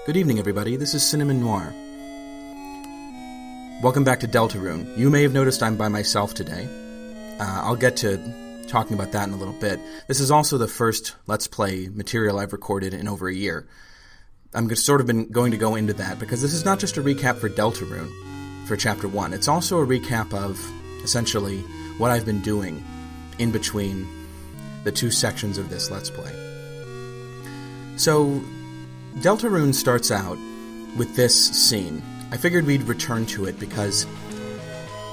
Good evening, everybody. This is Cinnamon Noir. Welcome back to Deltarune. You may have noticed I'm by myself today. I'll get to talking about that in a little bit. This is also the first Let's Play material I've recorded in over a year. I'm sort of been going to go into that because this is not just a recap for Deltarune, for Chapter 1. It's also a recap of, essentially, what I've been doing in between the two sections of this Let's Play. So, Deltarune starts out with this scene. I figured we'd return to it because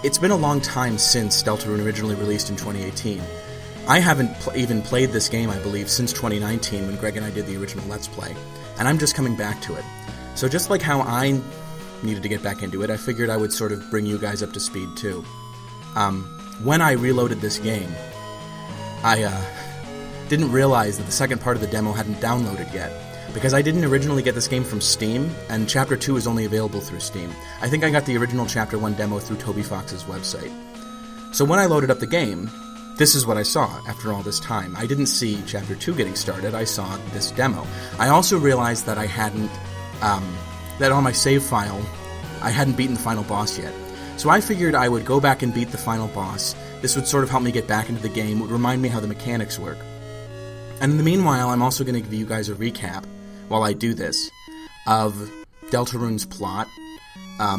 it's been a long time since Deltarune originally released in 2018. I haven't even played this game, I believe, since 2019 when Greg and I did the original Let's Play, and I'm just coming back to it. So just like how I needed to get back into it, I figured I would sort of bring you guys up to speed too. When I reloaded this game, I didn't realize that the second part of the demo hadn't downloaded yet, because I didn't originally get this game from Steam, and Chapter 2 is only available through Steam. I think I got the original Chapter 1 demo through Toby Fox's website. So when I loaded up the game, this is what I saw after all this time. I didn't see Chapter 2 getting started, I saw this demo. I also realized that I hadn't, that on my save file, I hadn't beaten the final boss yet. So I figured I would go back and beat the final boss. This would sort of help me get back into the game, would remind me how the mechanics work. And in the meanwhile, I'm also going to give you guys a recap, while I do this, of Deltarune's plot,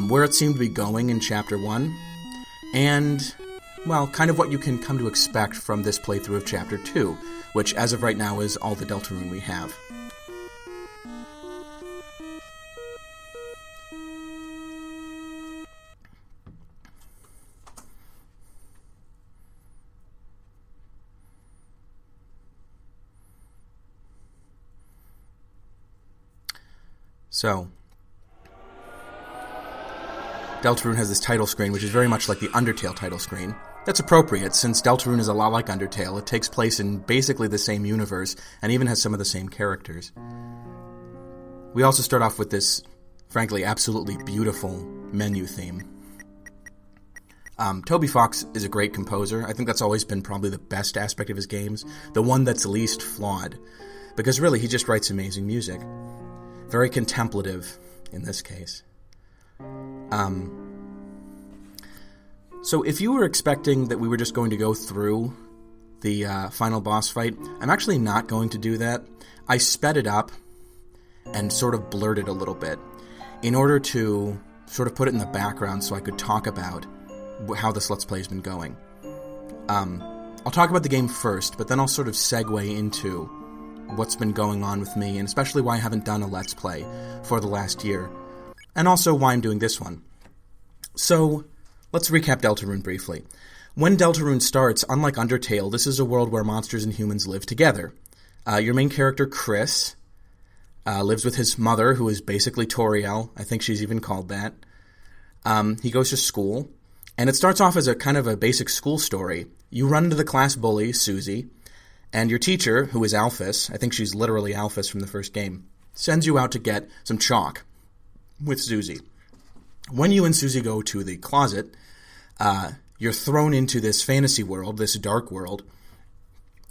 where it seemed to be going in Chapter 1, and, well, kind of what you can come to expect from this playthrough of Chapter 2, which, as of right now, is all the Deltarune we have. So, Deltarune has this title screen, which is very much like the Undertale title screen. That's appropriate, since Deltarune is a lot like Undertale. It takes place in basically the same universe, and even has some of the same characters. We also start off with this, frankly, absolutely beautiful menu theme. Toby Fox is a great composer. I think that's always been probably the best aspect of his games, the one that's least flawed, because really, he just writes amazing music. Very contemplative, in this case. So if you were expecting that we were just going to go through the final boss fight, I'm actually not going to do that. I sped it up and sort of blurred it a little bit in order to sort of put it in the background so I could talk about how this Let's Play has been going. I'll talk about the game first, but then I'll sort of segue into what's been going on with me, and especially why I haven't done a Let's Play for the last year, and also why I'm doing this one. So, let's recap Deltarune briefly. When Deltarune starts, unlike Undertale, this is a world where monsters and humans live together. Your main character, Chris, lives with his mother, who is basically Toriel. I think she's even called that. He goes to school, and it starts off as a kind of a basic school story. You run into the class bully, Susie, and your teacher, who is Alphys, I think she's literally Alphys from the first game, sends you out to get some chalk with Susie. When you and Susie go to the closet, you're thrown into this fantasy world, this dark world,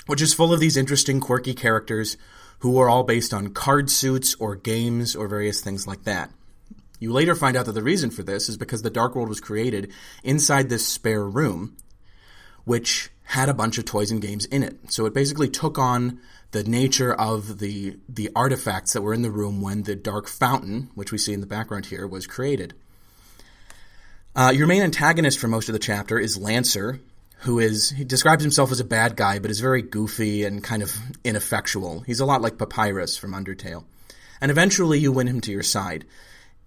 which is full of these interesting, quirky characters who are all based on card suits or games or various things like that. You later find out that the reason for this is because the dark world was created inside this spare room, which had a bunch of toys and games in it. So it basically took on the nature of the artifacts that were in the room when the dark fountain, which we see in the background here, was created. Your main antagonist for most of the chapter is Lancer, he describes himself as a bad guy, but is very goofy and kind of ineffectual. He's a lot like Papyrus from Undertale. And eventually you win him to your side.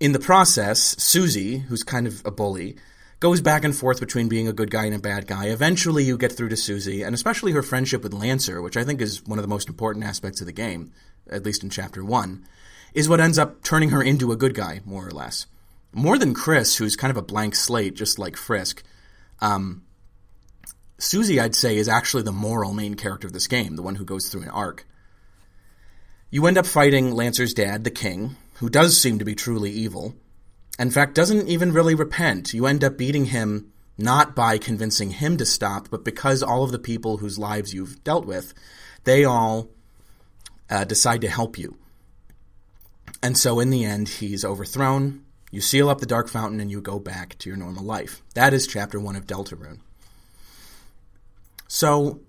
In the process, Susie, who's kind of a bully, goes back and forth between being a good guy and a bad guy. Eventually you get through to Susie, and especially her friendship with Lancer, which I think is one of the most important aspects of the game, at least in Chapter 1, is what ends up turning her into a good guy, more or less. More than Chris, who's kind of a blank slate, just like Frisk, Susie, I'd say, is actually the moral main character of this game, the one who goes through an arc. You end up fighting Lancer's dad, the King, who does seem to be truly evil. In fact, doesn't even really repent. You end up beating him not by convincing him to stop, but because all of the people whose lives you've dealt with, they all decide to help you. And so in the end, he's overthrown, you seal up the Dark Fountain, and you go back to your normal life. That is Chapter 1 of Deltarune. So,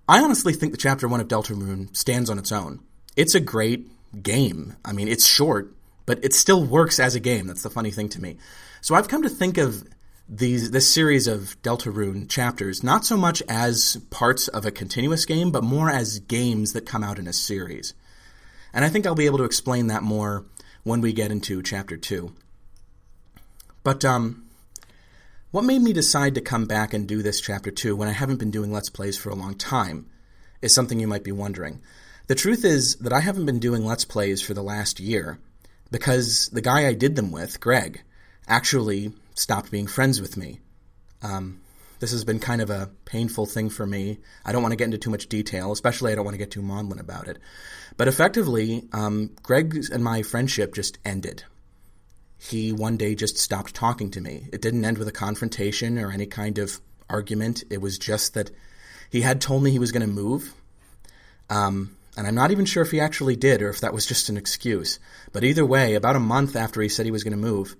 I honestly think that Chapter 1 of Deltarune stands on its own. It's a great game. I mean, it's short, but it still works as a game. That's the funny thing to me. So I've come to think of this series of Deltarune chapters not so much as parts of a continuous game, but more as games that come out in a series. And I think I'll be able to explain that more when we get into Chapter 2. But what made me decide to come back and do this Chapter 2 when I haven't been doing Let's Plays for a long time is something you might be wondering. The truth is that I haven't been doing Let's Plays for the last year because the guy I did them with, Greg, actually stopped being friends with me. This has been kind of a painful thing for me. I don't want to get into too much detail, especially I don't want to get too maudlin about it. But effectively, Greg and my friendship just ended. He one day just stopped talking to me. It didn't end with a confrontation or any kind of argument. It was just that he had told me he was going to move. And I'm not even sure if he actually did or if that was just an excuse. But either way, about a month after he said he was going to move,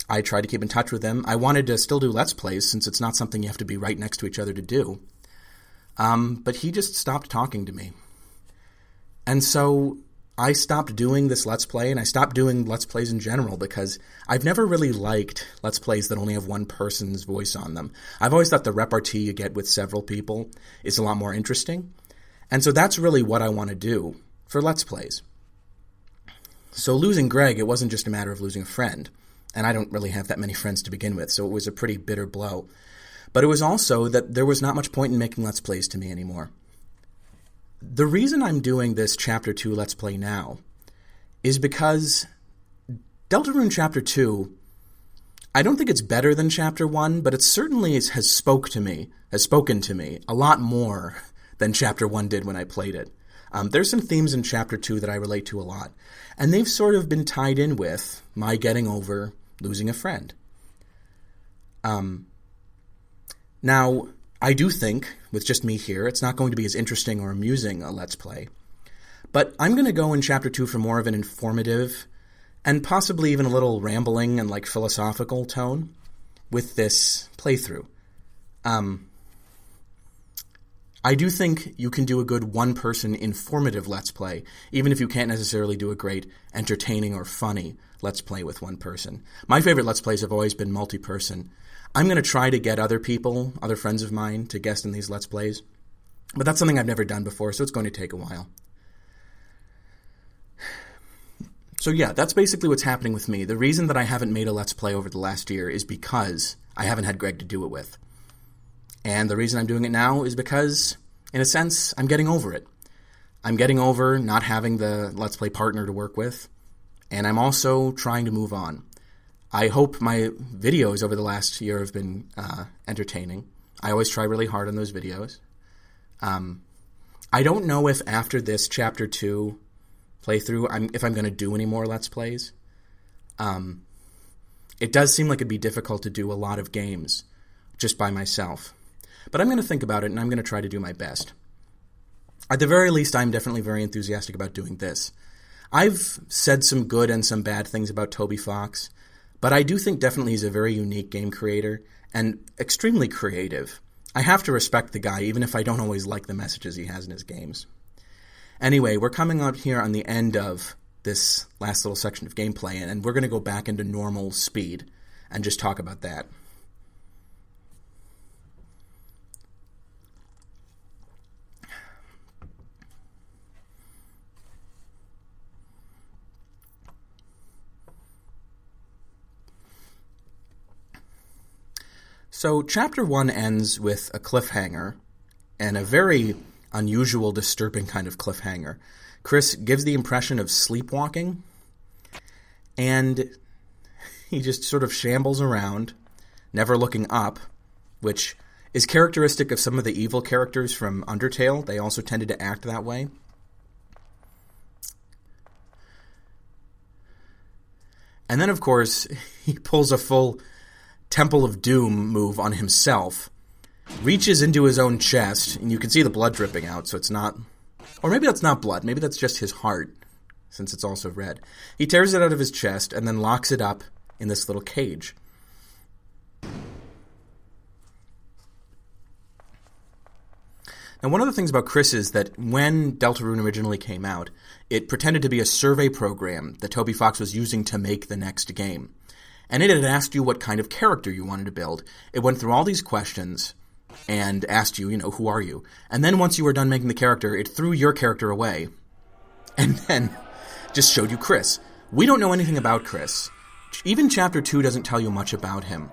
I tried to keep in touch with him. I wanted to still do Let's Plays since it's not something you have to be right next to each other to do. But he just stopped talking to me. And so I stopped doing this Let's Play, and I stopped doing Let's Plays in general because I've never really liked Let's Plays that only have one person's voice on them. I've always thought the repartee you get with several people is a lot more interesting. And so that's really what I want to do for Let's Plays. So losing Greg, it wasn't just a matter of losing a friend. And I don't really have that many friends to begin with, so it was a pretty bitter blow. But it was also that there was not much point in making Let's Plays to me anymore. The reason I'm doing this Chapter 2 Let's Play now is because Deltarune Chapter 2, I don't think it's better than Chapter 1, but it certainly has spoken to me a lot more than Chapter 1 did when I played it. There's some themes in Chapter 2 that I relate to a lot, and they've sort of been tied in with my getting over losing a friend. Now, I do think, with just me here, it's not going to be as interesting or amusing a Let's Play, but I'm going to go in Chapter 2 for more of an informative and possibly even a little rambling and philosophical tone with this playthrough. I do think you can do a good one-person informative Let's Play, even if you can't necessarily do a great entertaining or funny Let's Play with one person. My favorite Let's Plays have always been multi-person. I'm going to try to get other people, other friends of mine, to guest in these Let's Plays, but that's something I've never done before, so it's going to take a while. So yeah, that's basically what's happening with me. The reason that I haven't made a Let's Play over the last year is because I haven't had Greg to do it with. And the reason I'm doing it now is because, in a sense, I'm getting over it. I'm getting over not having the Let's Play partner to work with, and I'm also trying to move on. I hope my videos over the last year have been entertaining. I always try really hard on those videos. I don't know if after this Chapter 2 playthrough, if I'm going to do any more Let's Plays. It does seem like it'd be difficult to do a lot of games just by myself. But I'm going to think about it, and I'm going to try to do my best. At the very least, I'm definitely very enthusiastic about doing this. I've said some good and some bad things about Toby Fox, but I do think definitely he's a very unique game creator and extremely creative. I have to respect the guy, even if I don't always like the messages he has in his games. Anyway, we're coming up here on the end of this last little section of gameplay, and we're going to go back into normal speed and just talk about that. So, Chapter 1 ends with a cliffhanger, and a very unusual, disturbing kind of cliffhanger. Chris gives the impression of sleepwalking, and he just sort of shambles around, never looking up, which is characteristic of some of the evil characters from Undertale. They also tended to act that way. And then, of course, he pulls a full Temple of Doom move on himself, reaches into his own chest, and you can see the blood dripping out, so it's not... Or maybe that's not blood, maybe that's just his heart since it's also red. He tears it out of his chest and then locks it up in this little cage. Now, one of the things about Chris is that when Deltarune originally came out, it pretended to be a survey program that Toby Fox was using to make the next game. And it had asked you what kind of character you wanted to build. It went through all these questions and asked you, who are you? And then once you were done making the character, it threw your character away and then just showed you Chris. We don't know anything about Chris. Even Chapter 2 doesn't tell you much about him.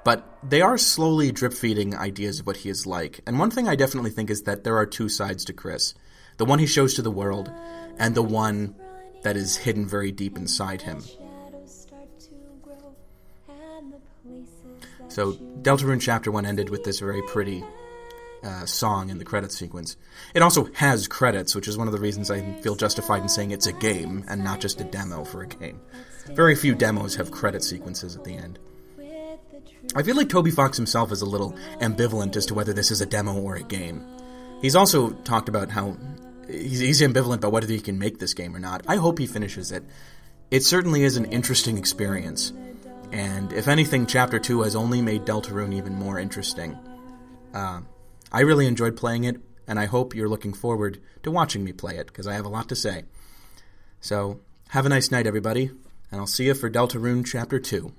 But they are slowly drip-feeding ideas of what he is like. And one thing I definitely think is that there are two sides to Chris. The one he shows to the world, and the one that is hidden very deep inside him. So, Deltarune Chapter 1 ended with this very pretty song in the credits sequence. It also has credits, which is one of the reasons I feel justified in saying it's a game, and not just a demo for a game. Very few demos have credit sequences at the end. I feel like Toby Fox himself is a little ambivalent as to whether this is a demo or a game. He's also talked about how he's ambivalent about whether he can make this game or not. I hope he finishes it. It certainly is an interesting experience, and if anything, Chapter 2 has only made Deltarune even more interesting. I really enjoyed playing it, and I hope you're looking forward to watching me play it, because I have a lot to say. So, have a nice night, everybody, and I'll see you for Deltarune Chapter 2.